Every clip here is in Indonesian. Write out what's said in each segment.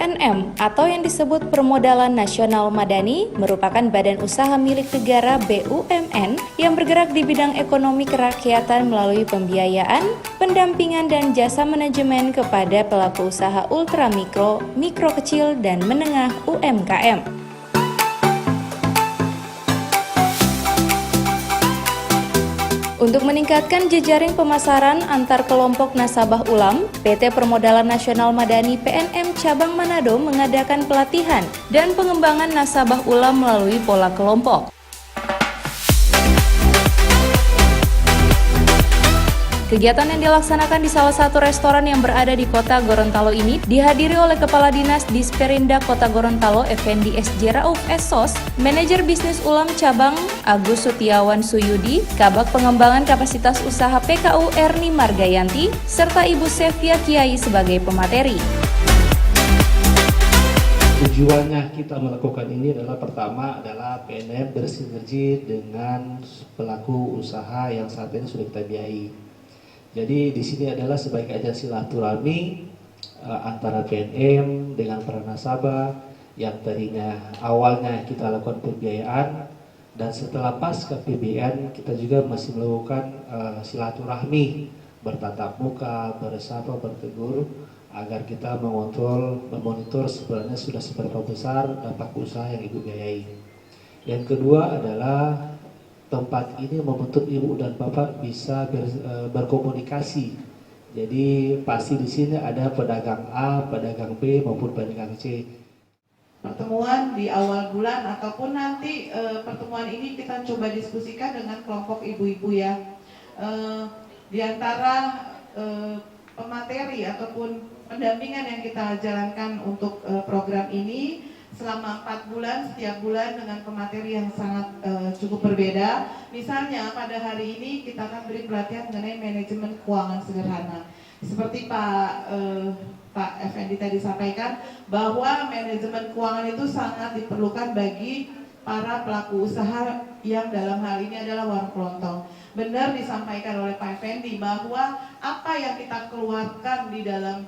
PNM atau yang disebut Permodalan Nasional Madani merupakan badan usaha milik negara BUMN yang bergerak di bidang ekonomi kerakyatan melalui pembiayaan, pendampingan dan jasa manajemen kepada pelaku usaha ultramikro, mikro kecil dan menengah UMKM. Untuk meningkatkan jejaring pemasaran antar kelompok nasabah ULAM, PT Permodalan Nasional Madani PNM Cabang Manado mengadakan pelatihan dan pengembangan nasabah ULAM melalui pola kelompok. Kegiatan yang dilaksanakan di salah satu restoran yang berada di Kota Gorontalo ini dihadiri oleh Kepala Dinas Disperindak Kota Gorontalo Effendi SJ Rauf Sos, Manajer Bisnis ULAM Cabang Agus Sutiawan Suyudi, Kabak Pengembangan Kapasitas Usaha PKU Erni Margayanti, serta Ibu Sevia Kiai sebagai pemateri. Tujuannya kita melakukan ini adalah pertama adalah PNM bersinergi dengan pelaku usaha yang saat ini sudah kita biayai. Jadi di sini adalah sebagai ajang silaturahmi antara PNM dengan para nasabah yang tadinya awalnya kita lakukan pembiayaan dan setelah pasca PBN kita juga masih melakukan silaturahmi bertatap muka, bersapa, bertegur agar kita mengontrol, memonitor sebenarnya sudah seberapa besar dampak usaha yang Ibu biayai. Yang kedua adalah tempat ini membentuk ibu dan bapak bisa berkomunikasi. Jadi pasti di sini ada pedagang A, pedagang B maupun pedagang C. Pertemuan di awal bulan ataupun nanti pertemuan ini kita coba diskusikan dengan kelompok ibu-ibu ya. Di antara pemateri ataupun pendampingan yang kita jalankan untuk program ini selama 4 bulan, setiap bulan dengan pemateri yang sangat cukup berbeda. Misalnya pada hari ini kita akan beri pelatihan mengenai manajemen keuangan sederhana. Seperti Pak Effendi tadi sampaikan bahwa manajemen keuangan itu sangat diperlukan bagi para pelaku usaha yang dalam hal ini adalah warung kelontong. Benar disampaikan oleh Pak Effendi bahwa apa yang kita keluarkan di dalam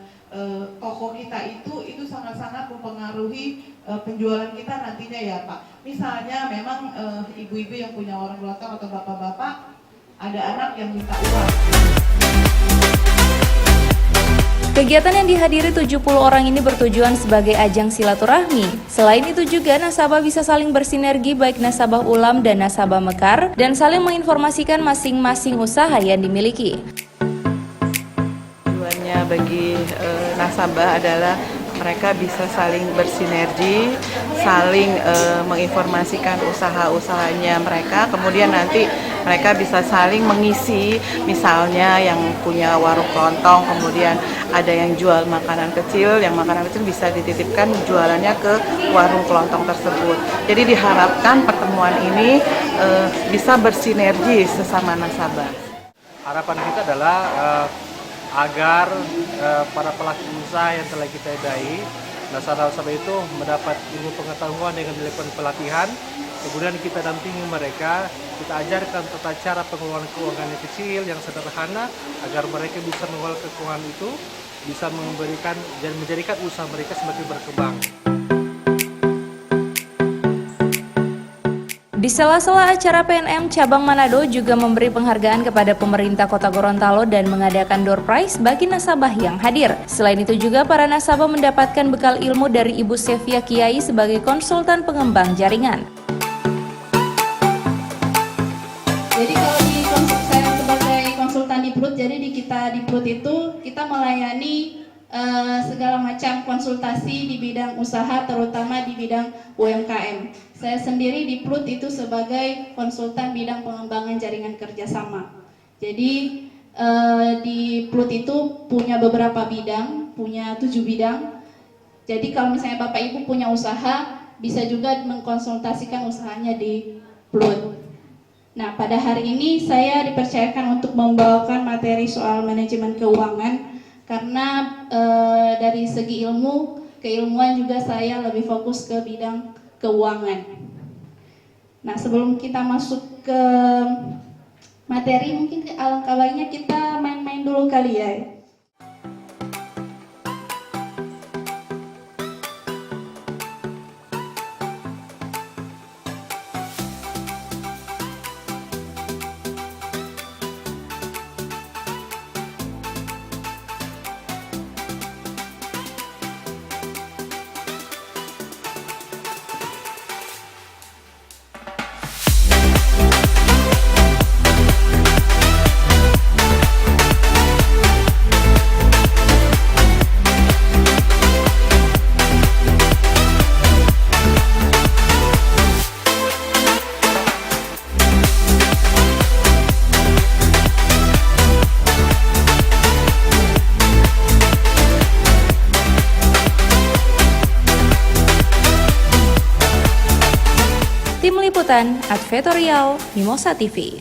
toko kita itu sangat-sangat mempengaruhi penjualan kita nantinya ya Pak. Misalnya memang ibu-ibu yang punya warung kelontong atau bapak-bapak ada anak yang minta uang. Kegiatan yang dihadiri 70 orang ini bertujuan sebagai ajang silaturahmi. Selain itu juga nasabah bisa saling bersinergi baik nasabah ULAM dan nasabah Mekar dan saling menginformasikan masing-masing usaha yang dimiliki. Tujuannya bagi nasabah adalah mereka bisa saling bersinergi, saling menginformasikan usaha-usahanya mereka, kemudian nanti mereka bisa saling mengisi, misalnya yang punya warung kelontong, kemudian ada yang jual makanan kecil, yang makanan kecil bisa dititipkan jualannya ke warung kelontong tersebut. Jadi diharapkan pertemuan ini bisa bersinergi sesama nasabah. Harapan kita adalah agar para pelaku usaha yang telah kita idai, nasabah-nasabah itu mendapat ilmu pengetahuan dengan dilakukan pelatihan, kemudian kita dampingi mereka, kita ajarkan tata cara pengelolaan keuangan yang kecil, yang sederhana, agar mereka bisa mengelola keuangan itu, bisa memberikan dan menjadikan usaha mereka semakin berkembang. Di sela-sela acara PNM Cabang Manado juga memberi penghargaan kepada pemerintah Kota Gorontalo dan mengadakan door prize bagi nasabah yang hadir. Selain itu juga para nasabah mendapatkan bekal ilmu dari Ibu Sevia Kiai sebagai konsultan pengembang jaringan. Jadi kalau saya sebagai konsultan di Prut, jadi di Prut itu kita melayani segala macam konsultasi di bidang usaha, terutama di bidang UMKM. Saya sendiri di Prut itu sebagai konsultan bidang pengembangan jaringan kerjasama. Jadi di Prut itu punya beberapa bidang, punya 7 bidang. Jadi kalau misalnya Bapak Ibu punya usaha, bisa juga mengkonsultasikan usahanya di Prut. Nah, pada hari ini saya dipercayakan untuk membawakan materi soal manajemen keuangan karena dari segi keilmuan juga saya lebih fokus ke bidang keuangan. Nah, sebelum kita masuk ke materi, mungkin alangkah baiknya kita main-main dulu kali ya. Liputan Advertorial Mimosa TV.